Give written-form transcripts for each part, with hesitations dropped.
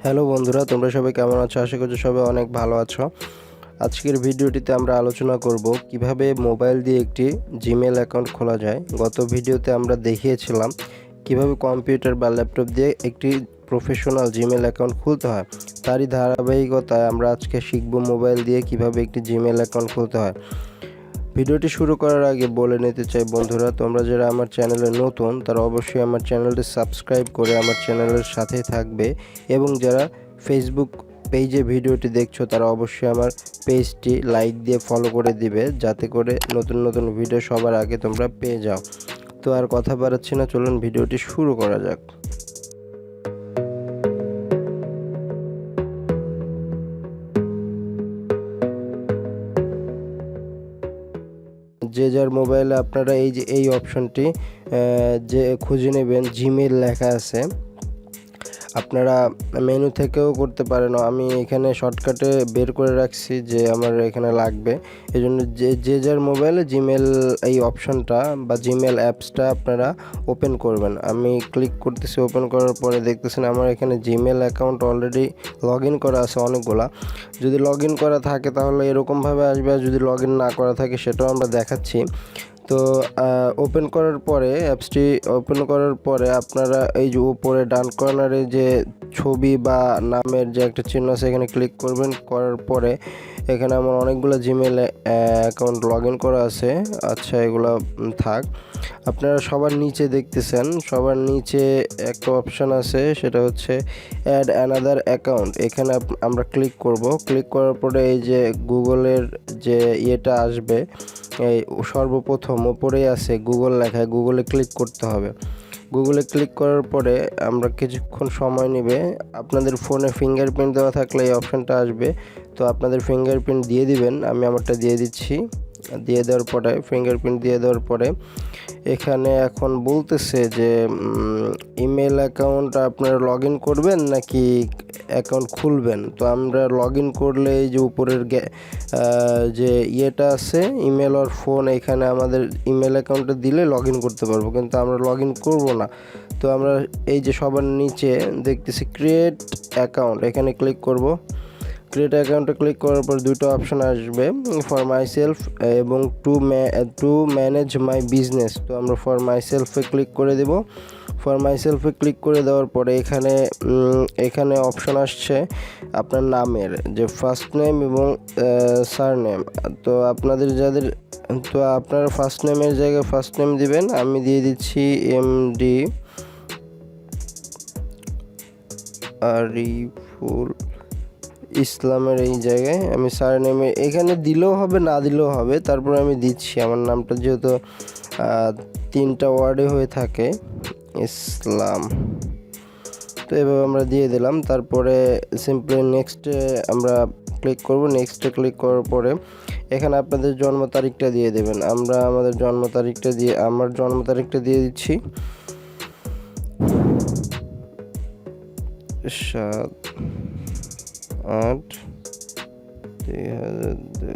Hello বন্ধুরা, তোমরা সবাই কেমন আছো? আশা করছি সবাই অনেক ভালো আছো। আজকের ভিডিওটিতে আমরা আলোচনা করব কিভাবে মোবাইল দিয়ে একটি জিমেল অ্যাকাউন্ট খোলা যায়। গত ভিডিওতে আমরা দেখিয়েছিলাম কিভাবে কম্পিউটার বা ল্যাপটপ দিয়ে একটি প্রফেশনাল জিমেল অ্যাকাউন্ট খুলতে হয়। তারই ধারাবাহিকতায় আমরা আজকে শিখব মোবাইল দিয়ে কিভাবে একটি জিমেল অ্যাকাউন্ট খুলতে হয়। ভিডিওটি শুরু করার আগে বলে নিতে চাই বন্ধুরা, তোমরা যারা আমার চ্যানেলে নতুন তারা অবশ্যই আমার চ্যানেলটি সাবস্ক্রাইব করে আমার চ্যানেলের সাথেই থাকবে, এবং যারা ফেসবুক পেজে ভিডিওটি দেখছো তারা অবশ্যই আমার পেজটি লাইক দিয়ে ফলো করে দিবে, যাতে করে নতুন নতুন ভিডিও সবার আগে তোমরা পেয়ে যাও। তো আর কথা বাড়াচ্ছি না, চলুন ভিডিওটি শুরু করা যাক। যে যার মোবাইলে আপনারা এই অপশনটি যে খুঁজে নেবেন, জিমেল লেখা আছে, আপনারা মেনু থেকেও করতে পারেন। আমি এখানে শর্টকাটে বের করে রাখছি যে আমার এখানে লাগবে, এই জন্য যে যার মোবাইলে জিমেল এই অপশনটা বা জিমেল অ্যাপসটা আপনারা ওপেন করবেন। আমি ক্লিক করতেছি, ওপেন করার পরে দেখতেছেন আমার এখানে Gmail account already log in করা আছে অনেকগুলা। যদি লগ ইন করা থাকে তাহলে এরকমভাবে আসবে, আর যদি লগ ইন না করা থাকে সেটাও আমরা দেখাচ্ছি। তো ওপেন করার পরে অ্যাপসটি ওপেন করার পরে আপনারা এই যে উপরে ডান কর্নারে যে ছবি বা নামের যে একটা চিহ্ন আছে এখানে ক্লিক করবেন। করার পরে এখানে আমার অনেকগুলো জিমেল অ্যাকাউন্ট লগ ইন করা আছে। আচ্ছা, এগুলো থাক। আপনারা সবার নিচে দেখতেছেন, সবার নিচে একটা অপশান আছে, সেটা হচ্ছে অ্যাড অ্যানাদার অ্যাকাউন্ট। এখানে আমরা ক্লিক করব। ক্লিক করার পরে এই যে গুগলের যে ইয়েটা আসবে, এই সর্বপ্রথম ওপরেই আছে গুগল লেখা, গুগলে ক্লিক করতে হবে। গুগলে ক্লিক করার পরে আমরা কিছুক্ষণ সময় নেবে। আপনাদের ফোনে ফিঙ্গারপ্রিন্ট দেওয়া থাকলে এই অপশানটা আসবে, তো আপনাদের ফিঙ্গারপ্রিন্ট দিয়ে দিবেন। আমি আমারটা দিয়ে দিচ্ছি। দিয়ে দেওয়ার পরে ফিঙ্গারপ্রিন্ট দিয়ে দেওয়ার পরে এখানে এখন বলতেছে যে ইমেল অ্যাকাউন্ট আপনারা লগ ইন করবেন নাকি অ্যাকাউন্ট খুলবেন। তো আমরা লগ ইন করলে এই যে উপরের যে ইয়েটা আছে ইমেল আর ফোন, এখানে আমাদের ইমেল অ্যাকাউন্টে দিলে লগ ইন করতে পারবো, কিন্তু আমরা লগ ইন করবো না। তো আমরা এই যে সবার নিচে দেখতেছি ক্রিয়েট অ্যাকাউন্ট, এখানে ক্লিক করব। ক্রিয়েট অ্যাকাউন্টে ক্লিক করার পর দুটো অপশন আসবে, ফর মাই সেলফ এবং টু ম্যানেজ মাই বিজনেস। তো আমরা ফর মাই সেলফে ক্লিক করে দেব। ফর মাই সেলফে ক্লিক করে দেওয়ার পরে এখানে অপশন আসছে আপনার নামের যে ফার্স্ট নেম এবং সারনেম। তো আপনারা ফার্স্ট নেমের জায়গায় ফার্স্ট নেম দিবেন। আমি দিয়ে দিচ্ছি এমডি আরিফুল ইসলামের এই জায়গায়। আমি সারনেমে এখানে দিলেও হবে, না দিলেও হবে, তারপরে আমি দিচ্ছি। আমার নামটা যেহেতু 3টা ওয়ার্ডে হয়ে থাকে, ইসলাম, তো এভাবে আমরা দিয়ে দিলাম। তারপরে সিম্পলি নেক্সটে আমরা ক্লিক করব। নেক্সটে ক্লিক করার পরে এখানে আপনাদের জন্ম তারিখটা দিয়ে দেবেন। আমরা আমার জন্ম তারিখটা দিয়ে দিচ্ছি 7/8/2002।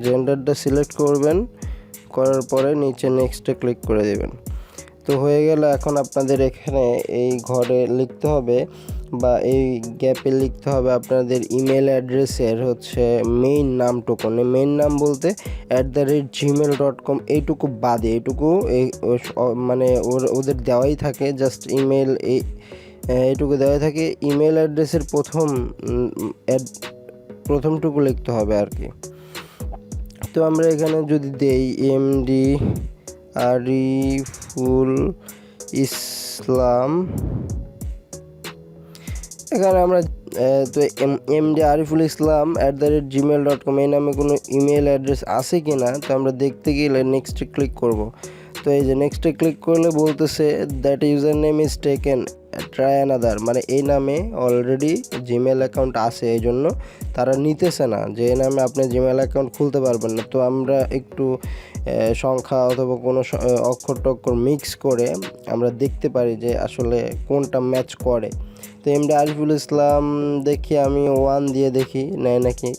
জেন্ডারটা সিলেক্ট করবেন, করার পরে নিচে নেক্সটে ক্লিক করে দেবেন। তো হয়ে গেল। এখন আপনাদের এখানে এই ঘরে লিখতে হবে বা এই গ্যাপে লিখতে হবে আপনাদের ইমেল অ্যাড্রেসের হচ্ছে মেইন নামটুকু। মেইন নাম বলতে @gmail.com, এইটুকু বাদে, এইটুকু মানে ওদের দেওয়াই থাকে, জাস্ট ইমেল এইটুকু দেওয়াই থাকে। ইমেল অ্যাড্রেসের প্রথমটুকু লিখতে হবে আর কি। তো আমরা এখানে যদি দেই এমডি আরিফুল ইসলাম, এখানে আমরা তো এমডি আরিফুল ইসলাম @gmail.com এই নামে কোনো ইমেল অ্যাড্রেস আছে কি না, তো আমরা দেখতে গেলে নেক্সটে ক্লিক করব। তো এই যে নেক্সটে ক্লিক করলে বলতেছে that user name is taken, try another, মানে এই নামে অলরেডি জিমেল অ্যাকাউন্ট আছে, এই জন্য তারা নিতেছে না যে এই নামে আপনি জিমেল অ্যাকাউন্ট খুলতে পারবেন না। তো আমরা একটু সংখ্যা অথবা কোনো অক্ষর টক্ষর মিক্স করে আমরা দেখতে পারি যে আসলে কোনটা ম্যাচ করে। তো এমডি আরিফুল ইসলাম দেখি আমি 1 দিয়ে দেখি নেয় নাকি।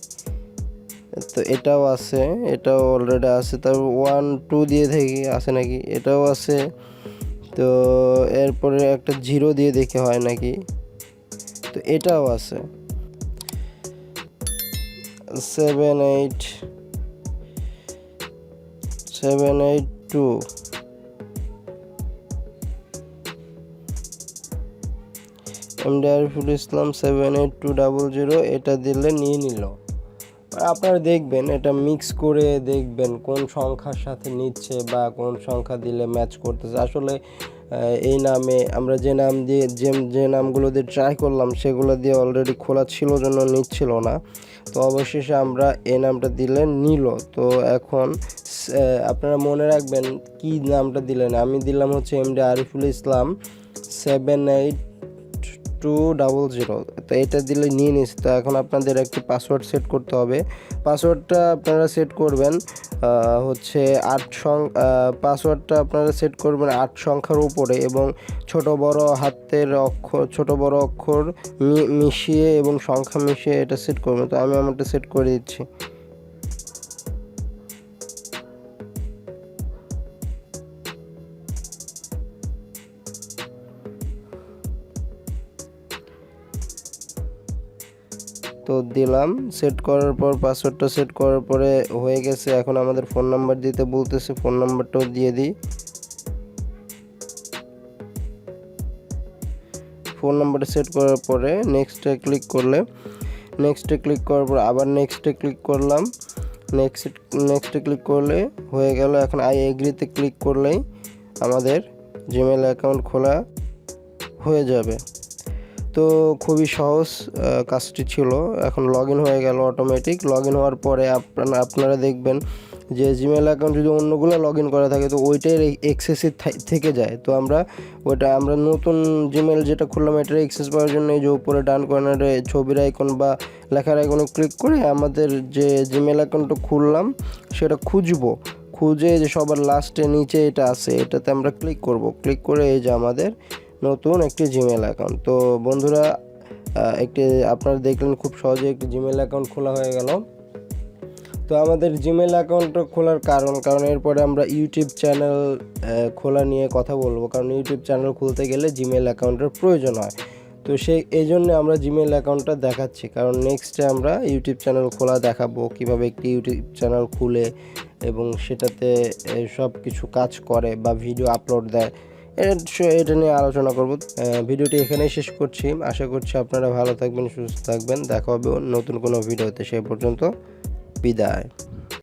তো এটাও আছে, এটাও অলরেডি আছে। তারপর 1 2 দিয়ে দেখি আছে নাকি, এটাও আছে। তো এরপরে একটা 0 দিয়ে দেখে হয় নাকি। তো এটাও আছে 782 এমডি আরিফুল ইসলাম 78200 এটা দিলে নিয়ে নিল। আপনারা দেখবেন এটা মিক্স করে দেখবেন কোন সংখ্যার সাথে নিচ্ছে বা কোন সংখ্যা দিলে ম্যাচ করতেছে। আসলে এই নামে আমরা যে নাম দিয়ে যে নামগুলো দিয়ে ট্রাই করলাম সেগুলো দিয়ে অলরেডি খোলা ছিল জন্য নিচ্ছিল না। তো অবশেষে আমরা এই নামটা দিলে নিল। তো এখন আপনারা মনে রাখবেন কি নামটা দিলেন। আমি দিলাম হচ্ছে এমডি আরিফুল ইসলাম 78200। তো এটা দিলে নিয়ে নিচ্ছে। তো এখন আপনাদের একটি পাসওয়ার্ড সেট করতে হবে। পাসওয়ার্ডটা আপনারা সেট করবেন হচ্ছে 8 পাসওয়ার্ডটা আপনারা সেট করবেন 8 সংখ্যার উপরে এবং ছোট বড় হাতের অক্ষর ছোট বড় অক্ষর মিশিয়ে এবং সংখ্যা মিশিয়ে এটা সেট করবেন। তো আমি আমারটা সেট করে দিচ্ছি। তো দিলাম, সেট করার পর পাসওয়ার্ডটা সেট করার পরে হয়ে গেছে। এখন আমাদের ফোন নাম্বার দিতে বলতেছে, ফোন নাম্বারটাও দিয়ে দিই। ফোন নাম্বারটা সেট করার পরে নেক্সটে ক্লিক করার পর আবার নেক্সটে ক্লিক করলাম। নেক্সটে ক্লিক করলে হয়ে গেল। এখন আই এগ্রিতে ক্লিক করলেই আমাদের জিমেল অ্যাকাউন্ট খোলা হয়ে যাবে। তো খুবই সহজ কাজটি ছিল। এখন লগ ইন হয়ে গেল অটোমেটিক। লগ ইন হওয়ার পরে আপনারা দেখবেন যে জিমেল অ্যাকাউন্ট যদি অন্যগুলো লগ ইন করা থাকে তো ওইটার এক্সেসই থেকে যায়। তো আমরা নতুন জিমেল যেটা খুললাম এটার এক্সেস পাওয়ার জন্য এই যে উপরে ডান কর্নারে ছবির আইকন বা লেখার আইকনে ক্লিক করে আমাদের যে জিমেল অ্যাকাউন্টটা খুললাম সেটা খুঁজে যে সবার লাস্টে নিচে এটা আছে এটাতে আমরা ক্লিক করব। ক্লিক করে এই যে আমাদের নতুন একটি জিমেল অ্যাকাউন্ট। তো বন্ধুরা আপনারা দেখলেন খুব সহজে একটি জিমেল অ্যাকাউন্ট খোলা হয়ে গেল। তো আমাদের জিমেল অ্যাকাউন্টটা খোলার কারণ এরপরে আমরা ইউটিউব চ্যানেল খোলা নিয়ে কথা বলবো। কারণ ইউটিউব চ্যানেল খুলতে গেলে জিমেল অ্যাকাউন্টের প্রয়োজন হয়। তো এই জন্য আমরা জিমেল অ্যাকাউন্টটা দেখাচ্ছি। কারণ নেক্সটে আমরা ইউটিউব চ্যানেল খোলা দেখাবো, কিভাবে একটি ইউটিউব চ্যানেল খুলে এবং সেটাতে সব কিছু কাজ করে বা ভিডিও আপলোড দেয় এটা নিয়ে আলোচনা করব। ভিডিওটি এখানেই শেষ করছি। আশা করছি আপনারা ভালো থাকবেন, সুস্থ থাকবেন। দেখা হবে নতুন কোনো ভিডিওতে। সেই পর্যন্ত বিদায়।